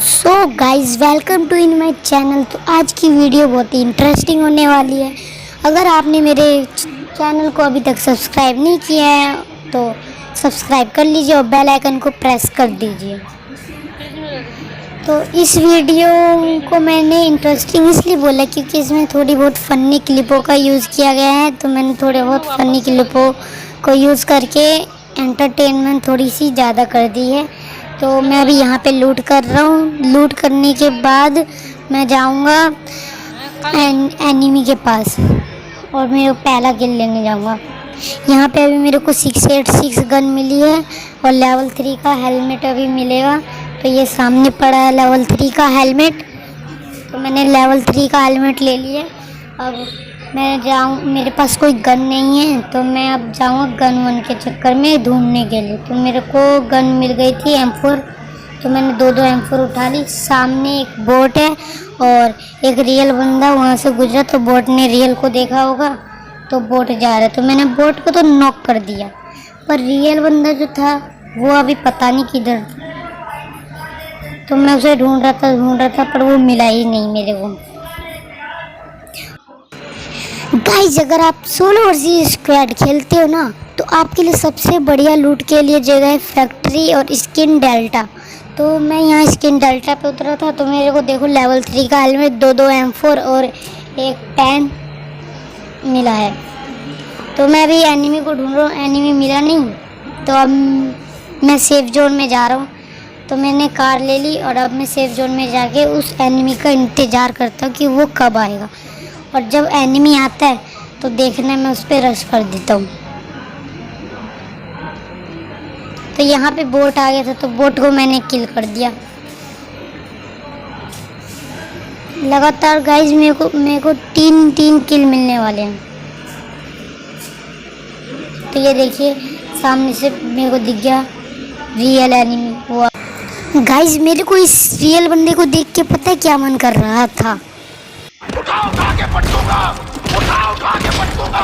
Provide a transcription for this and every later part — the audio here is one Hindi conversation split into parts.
So guys welcome to in my channel. तो आज की वीडियो बहुत ही इंटरेस्टिंग होने वाली है। अगर आपने मेरे चैनल को अभी तक सब्सक्राइब नहीं किया है तो सब्सक्राइब कर लीजिए और बेल आइकन को प्रेस कर दीजिए। तो इस वीडियो को मैंने इंटरेस्टिंग इसलिए बोला क्योंकि इसमें थोड़ी बहुत फ़नी क्लिपों का यूज़ किया गया है। तो मैंने थोड़े बहुत फ़नी क्लिपों को यूज़ करके एंटरटेनमेंट थोड़ी सी ज़्यादा कर दी है। तो मैं अभी यहाँ पे लूट कर रहा हूँ। लूट करने के बाद मैं जाऊँगा एनिमी के पास और मेरे पहला किल लेने जाऊँगा। यहाँ पे अभी मेरे को 686 गन मिली है और लेवल 3 का हेलमेट अभी मिलेगा। तो ये सामने पड़ा है लेवल 3 का हेलमेट। तो मैंने लेवल 3 का हेलमेट ले लिया। अब मैं जाऊँ, मेरे पास कोई गन नहीं है तो मैं अब जाऊँगा गन वन के चक्कर में ढूंढने के लिए। तो मेरे को गन मिल गई थी M4। तो मैंने दो M4 उठा ली। सामने एक बोट है और एक रियल बंदा वहाँ से गुजरा तो बोट ने रियल को देखा होगा तो बोट जा रहा है। तो मैंने बोट को तो नॉक कर दिया, पर रियल बंदा जो था वो अभी पता नहीं किधर। तो मैं उसे ढूंढ रहा था पर वो मिला ही नहीं मेरे को। गाइस अगर आप सोलो वर्सेस स्क्वाड खेलते हो ना तो आपके लिए सबसे बढ़िया लूट के लिए जगह है फैक्ट्री और स्किन डेल्टा। तो मैं यहाँ स्किन डेल्टा पे उतरा था तो मेरे को देखो लेवल 3 का हेलमेट, दो M4 और एक पेन मिला है। तो मैं अभी एनिमी को ढूंढ रहा हूँ, एनिमी मिला नहीं। तो अब मैं सेफ जोन में जा रहा हूँ। तो मैंने कार ले ली और अब मैं सेफ जोन में जाके उस एनिमी का इंतज़ार करता हूँ कि वो कब आएगा। और जब एनिमी आता है तो देखने में उस पर रश कर देता हूँ। तो यहाँ पे बोट आ गया था तो बोट को मैंने किल कर दिया। लगातार गाइस मेरे को तीन किल मिलने वाले हैं। तो ये देखिए सामने से मेरे को दिख गया रियल एनिमी। वो गाइस मेरे को इस रियल बंदे को देख के पता है क्या मन कर रहा था? उठा के पटकूंगा, उठा के पटकूंगा,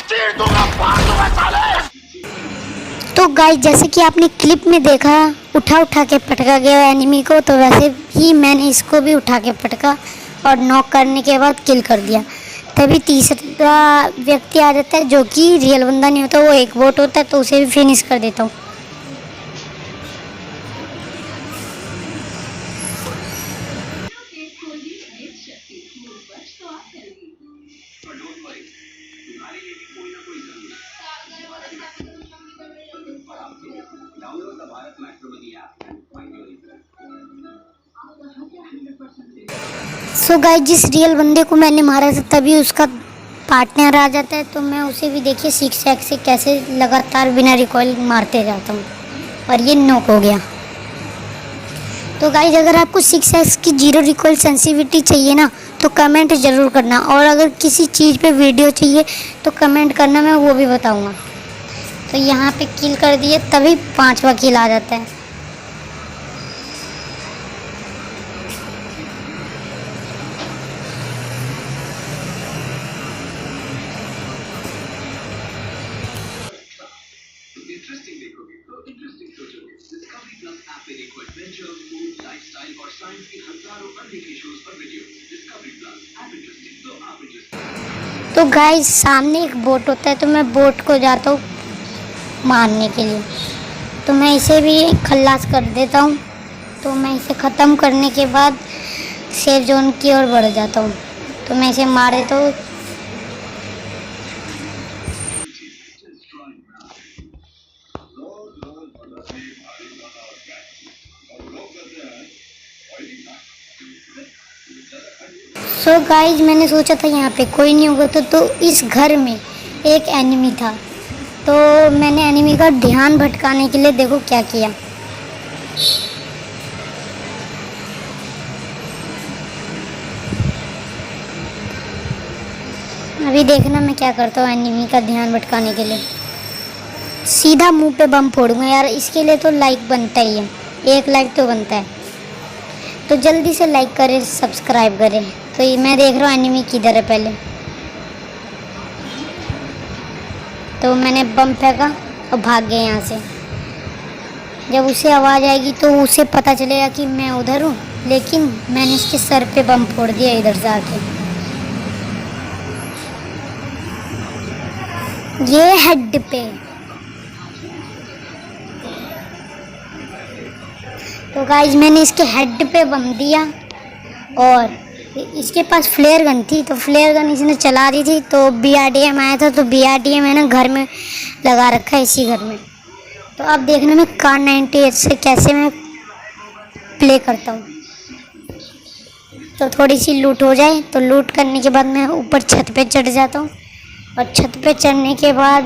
चीर दूंगा, फाड़ दूंगा साले। तो गाइस जैसे कि आपने क्लिप में देखा उठा के पटका गया एनिमी को, तो वैसे ही मैंने इसको भी उठा के पटका और नॉक करने के बाद किल कर दिया। तभी तीसरा व्यक्ति आ जाता है जो कि रियल बंदा नहीं होता, वो एक बोट होता है। तो उसे भी फिनिश कर देता हूँ। सो गाइस जिस रियल बंदे को मैंने मारा था तभी उसका पार्टनर आ जाता है। तो मैं उसे भी देखिए 6x से कैसे लगातार बिना रिकॉइल मारते जाता हूँ और ये नॉक हो गया। तो गाइस अगर आपको 6x की 0 रिकॉइल सेंसिटिविटी चाहिए ना तो कमेंट ज़रूर करना, और अगर किसी चीज़ पे वीडियो चाहिए तो कमेंट करना, मैं वो भी बताऊँगा। तो यहाँ पे किल कर दिए तभी 5वां किल आ जाता है। इंटरेस्टिंग देखोगे तो इंटरेस्टिंग सोचोगे। डिस्कवरी प्लस ऐप पे देखो एडवेंचर, फूड, लाइफस्टाइल और साइंस की हजारों अनदेखी शोज पर video. Discovery plus app interesting तो आप इंटरेस्टिंग। तो गाइस सामने एक बोट होता है तो मैं बोट को जाता हूँ मारने के लिए। तो मैं इसे भी खल्लास कर देता हूँ। तो मैं इसे ख़त्म करने के बाद सेफ जोन की ओर बढ़ जाता हूँ। तो मैं इसे मार देता हूँ। सो गाइज मैंने सोचा था यहाँ पे कोई नहीं होगा तो इस घर में एक एनिमी था। तो मैंने एनिमी का ध्यान भटकाने के लिए देखो क्या किया। अभी देखना मैं क्या करता हूँ एनिमी का ध्यान भटकाने के लिए। सीधा मुंह पे बम फोड़ूंगा यार। इसके लिए तो लाइक बनता ही है, 1 लाइक तो बनता है। तो जल्दी से लाइक करें, सब्सक्राइब करें। तो ये मैं देख रहा हूँ एनिमी किधर है पहले। तो मैंने बम फेंका और भाग गए यहाँ से। जब उसे आवाज़ आएगी तो उसे पता चलेगा कि मैं उधर हूँ लेकिन मैंने इसके सर पे बम फोड़ दिया इधर से आके। ये हेड पे। तो गाइस मैंने इसके हेड पे बम दिया और इसके पास फ्लेयर गन थी, तो फ्लेयर गन इसने चला दी थी। तो BRDM आया था, तो BRDM है ना घर में लगा रखा है, इसी घर में। तो अब देखना मैं कार 98 से कैसे मैं प्ले करता हूँ। तो थोड़ी सी लूट हो जाए, तो लूट करने के बाद मैं ऊपर छत पे चढ़ जाता हूँ और छत पे चढ़ने के बाद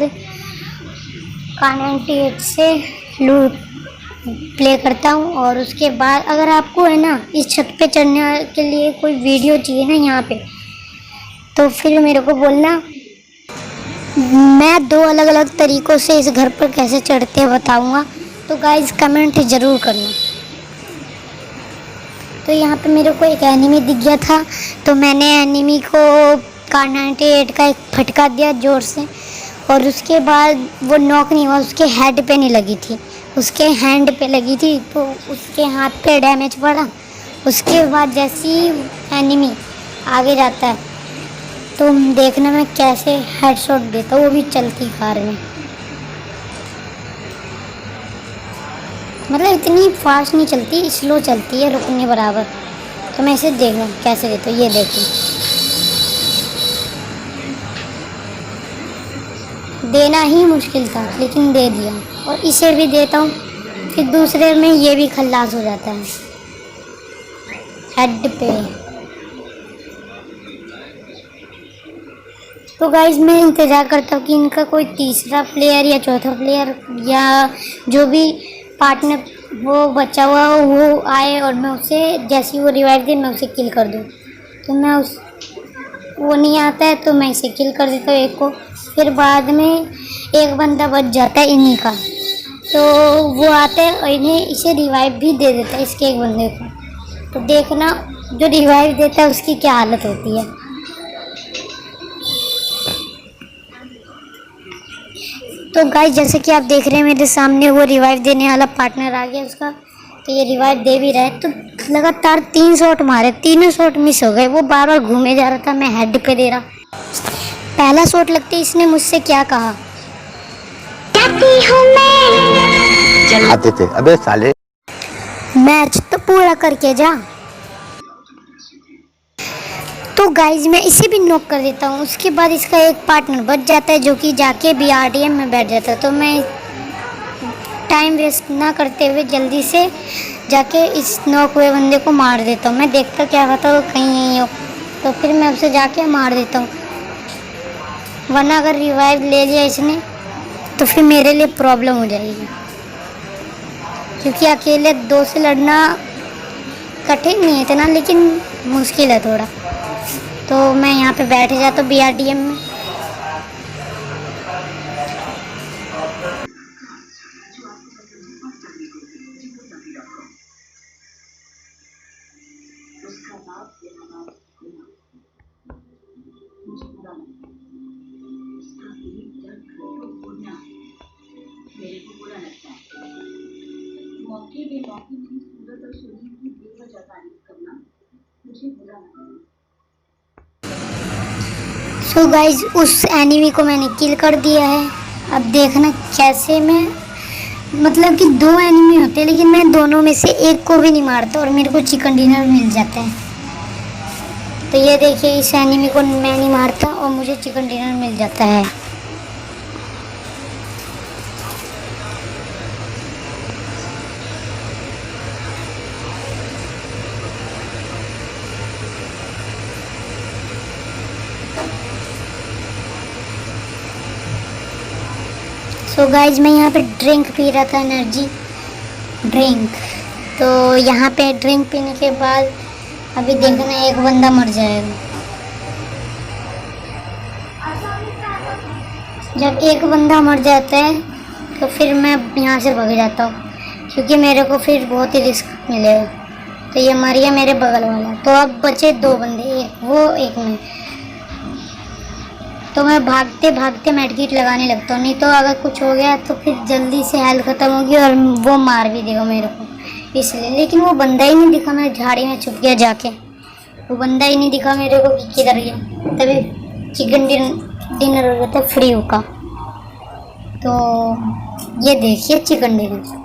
कार 98 से लूट प्ले करता हूँ। और उसके बाद अगर आपको है ना इस छत पे चढ़ने के लिए कोई वीडियो चाहिए ना यहाँ पे, तो फिर मेरे को बोलना। मैं 2 अलग अलग तरीक़ों से इस घर पर कैसे चढ़ते बताऊँगा, तो गाइस कमेंट ज़रूर करना। तो यहाँ पे मेरे को एक एनिमी दिख गया था, तो मैंने एनिमी को कार 98 का एक फटका दिया ज़ोर से, और उसके बाद वो नॉक नहीं हुआ, उसके हेड पे नहीं लगी थी, उसके हैंड पे लगी थी, तो उसके हाथ पे डैमेज पड़ा। उसके बाद जैसे ही एनिमी आगे जाता है तो देखना मैं कैसे हेडशॉट देता हूँ, वो भी चलती कार में। मतलब इतनी फास्ट नहीं चलती, स्लो चलती है, रुकने बराबर। तो मैं इसे देखूँ कैसे देता हूँ, ये देखूँ। देना ही मुश्किल था लेकिन दे दिया, और इसे भी देता हूँ, फिर दूसरे में ये भी खल्लास हो जाता है हेड पे। तो गाइस मैं इंतज़ार करता हूँ कि इनका कोई तीसरा प्लेयर या चौथा प्लेयर या जो भी पार्टनर वो बचा हुआ हो वो आए, और मैं उसे जैसे ही वो रिवाइव दे मैं उसे किल कर दूँ। तो मैं वो नहीं आता है तो मैं इसे किल कर देता हूँ एक को। फिर बाद में एक बंदा बच जाता है इन्हीं का, तो वो आता है और इसे रिवाइव भी दे देता है, इसके एक बंदे को। तो देखना जो रिवाइव देता है उसकी क्या हालत होती है। तो गाइस जैसे कि आप देख रहे हैं मेरे सामने वो रिवाइव देने वाला पार्टनर आ गया उसका, तो ये रिवाइव दे भी रहा है। तो लगातार 3 शॉट मारे, तीनों शॉट मिस हो गए, वो बार बार घूमे जा रहा था, मैं हेड पे दे रहा। पहला शॉट लगते ही इसने मुझसे क्या कहा, आते थे अबे साले, मैच तो पूरा करके जा। तो गाइज मैं इसे भी नॉक कर देता हूँ। उसके बाद इसका एक पार्टनर बच जाता है जो कि जाके BRDM में बैठ जाता है। तो मैं टाइम वेस्ट ना करते हुए जल्दी से जाके इस नॉक हुए बंदे को मार देता हूँ। मैं देखता क्या पता वो कहीं नहीं हो, तो फिर मैं उसे जाके मार देता हूँ, वरना अगर रिवाइव ले लिया इसने तो फिर मेरे लिए प्रॉब्लम हो जाएगी, क्योंकि अकेले 2 से लड़ना कठिन नहीं है इतना, लेकिन मुश्किल है थोड़ा। तो मैं यहाँ पे बैठ जाता हूँ BRDM में। सो गाइज उस एनिमी को मैंने किल कर दिया है। अब देखना कैसे मैं, मतलब कि 2 एनिमी होते हैं लेकिन मैं दोनों में से एक को भी नहीं मारता और मेरे को चिकन डिनर मिल जाता है। तो ये देखिए इस एनिमी को मैं नहीं मारता और मुझे चिकन डिनर मिल जाता है। तो गाइज मैं यहाँ पे ड्रिंक पी रहा था, एनर्जी ड्रिंक। तो यहाँ पे ड्रिंक पीने के बाद अभी देखना एक बंदा मर जाएगा। जब एक बंदा मर जाता है तो फिर मैं यहाँ से भाग जाता हूँ, क्योंकि मेरे को फिर बहुत ही रिस्क मिलेगा। तो ये मर गया मेरे बगल वाला। तो अब बचे 2 बंदे, एक वो एक मैं। तो मैं भागते भागते मेडकिट लगाने लगता हूँ, नहीं तो अगर कुछ हो गया तो फिर जल्दी से हेल्थ ख़त्म होगी और वो मार भी देगा मेरे को, इसलिए। लेकिन वो बंदा ही नहीं दिखा, मैं झाड़ी में छुप गया जाके, वो बंदा ही नहीं दिखा मेरे को कि किधर गया। तभी चिकन डिनर हो गया था फ्री का। तो ये देखिए चिकन डिनर।